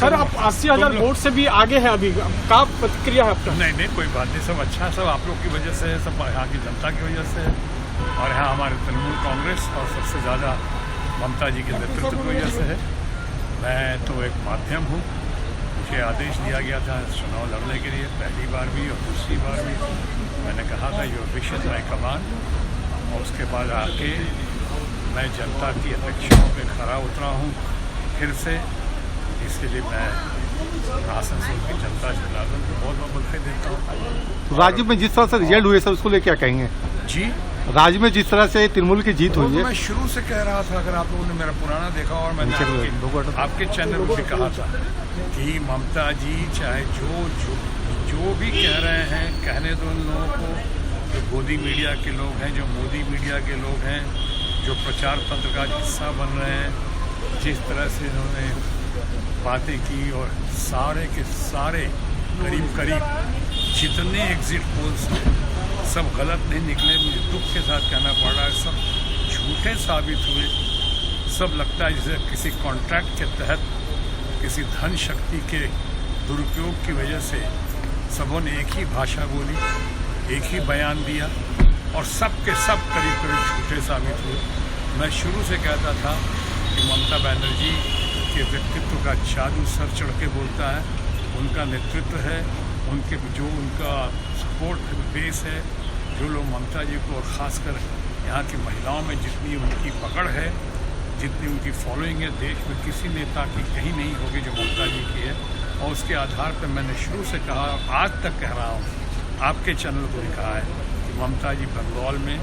Sir आप 80,000 vote से भी आगे है अभी, क्या प्रतिक्रिया है आपका? नहीं कोई बात नहीं, सब अच्छा है, सब आप लोग की वजह से है, सब यहाँ की जनता की वजह से है, और यहाँ हमारे तृणमूल कांग्रेस और सबसे ज़्यादा ममता जी के नेतृत्व की वजह से है। मैं तो एक माध्यम हूँ, मुझे आदेश दिया गया था चुनाव लड़ने के लिए, पहली बार भी और दूसरी बार भी। मैंने कहा था your wish is my command, और उसके बाद आके मैं जनता की अपेक्षाओं पे खरा उतरा हूँ फिर से। इसके लिए मैं आसनसोल की जनता जनार्दन को बहुत बहुत बधाई देता हूँ। राज्य में जिस तरह से रिजल्ट हुए सर, उसको लेकर क्या कहेंगे? जी, राज्य में जिस तरह से तृणमूल की जीत हुई है, मैं शुरू से कह रहा था, अगर आप लोगों ने मेरा पुराना देखा और मैंने आपके चैनल पर भी कहा था कि ममता जी चाहे जो भी कह रहे हैं, कहने दो उन लोगों को, जो गोदी मीडिया के लोग हैं, जो मोदी मीडिया के लोग हैं, जो प्रचार तंत्र का हिस्सा बन रहे हैं, जिस तरह से इन्होंने बातें की, और सारे के सारे करीब जितने एग्जिट पोल्स हैं सब गलत नहीं निकले। मुझे दुख के साथ कहना पड़ रहा है, सब झूठे साबित हुए। सब लगता है जैसे किसी कॉन्ट्रैक्ट के तहत किसी धन शक्ति के दुरुपयोग की वजह से सबों ने एक ही भाषा बोली, एक ही बयान दिया, और सब के सब करीब झूठे साबित हुए। मैं शुरू से कहता था कि ममता बनर्जी के व्यक्तित्व का जादू सर चढ़ के बोलता है, उनका नेतृत्व है, उनका सपोर्ट बेस है, जो लोग ममता जी को, और ख़ासकर यहाँ की महिलाओं में जितनी उनकी पकड़ है, जितनी उनकी फॉलोइंग है, देश में किसी नेता की कहीं नहीं होगी जो ममता जी की है। और उसके आधार पर मैंने शुरू से कहा, आज तक कह रहा हूँ, आपके चैनल को भी कहा है कि ममता जी बंगाल में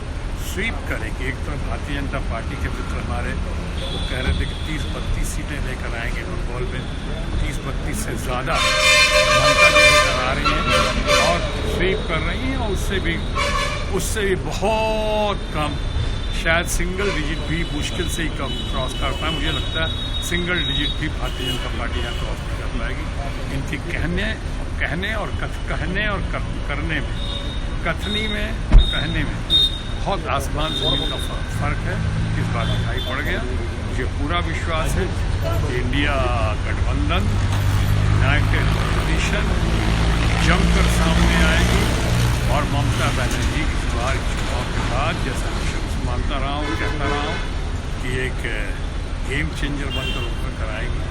स्वीप करेंगे। एक तरफ भारतीय जनता पार्टी के मित्र हमारे वो कह रहे थे कि 30-32 सीटें लेकर आएंगे बंगाल में, 30-32 से ज़्यादा ममता जी लेकर आ रही हैं और स्वीप कर रही हैं, और उससे भी बहुत कम, शायद सिंगल डिजिट भी मुश्किल से ही कम क्रॉस कर पाए। मुझे लगता है सिंगल डिजिट भी भारतीय जनता पार्टी यहाँ क्रॉस नहीं कर पाएगी। इनकी कहने और करने में, कथनी में और कहने में बहुत आसमान ज़मीन का फर्क है। इस बार दिखाई पड़ गया। मुझे पूरा विश्वास है कि इंडिया गठबंधन, यूनाइटेड ऑपोजिशन जमकर सामने आएगी, और ममता बनर्जी इस बार चुनाव के बाद, जैसा मैं शुरू से मानता रहा हूँ, कहता रहा हूँ, कि एक गेम चेंजर बनकर उभर कर आएगी,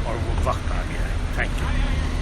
और वो वक्त आ गया है। Thank you.